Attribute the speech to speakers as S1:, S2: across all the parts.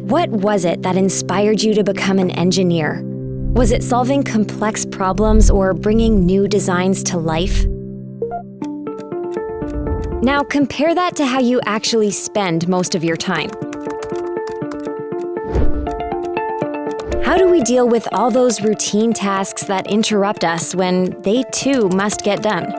S1: What was it that inspired you to become an engineer? Was it solving complex problems or bringing new designs to life? Now compare that to how you actually spend most of your time. How do we deal with all those routine tasks that interrupt us when they too must get done?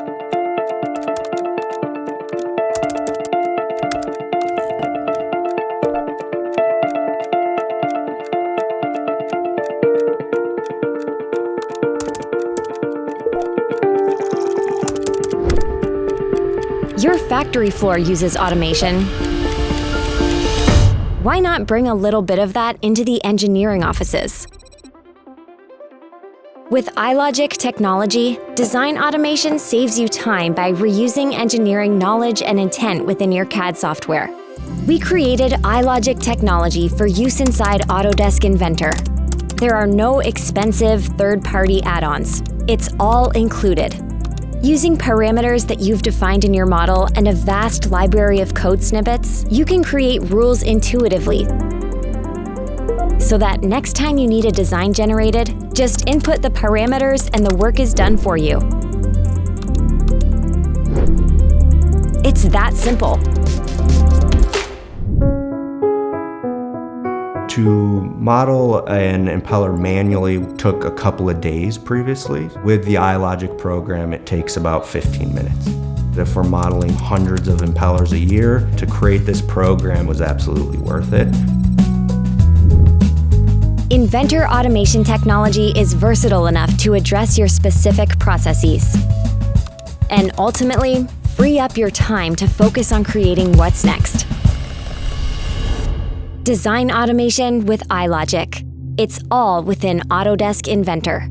S1: Your factory floor uses automation. Why not bring a little bit of that into the engineering offices? With iLogic technology, design automation saves you time by reusing engineering knowledge and intent within your CAD software. We created iLogic technology for use inside Autodesk Inventor. There are no expensive third-party add-ons. It's all included. Using parameters that you've defined in your model and a vast library of code snippets, you can create rules intuitively so that next time you need a design generated, just input the parameters and the work is done for you. It's that simple.
S2: To model an impeller manually took a couple of days previously. With the iLogic program, it takes about 15 minutes. If we're modeling hundreds of impellers a year, to create this program was absolutely worth it.
S1: Inventor automation technology is versatile enough to address your specific processes and ultimately free up your time to focus on creating what's next. Design automation with iLogic. It's all within Autodesk Inventor.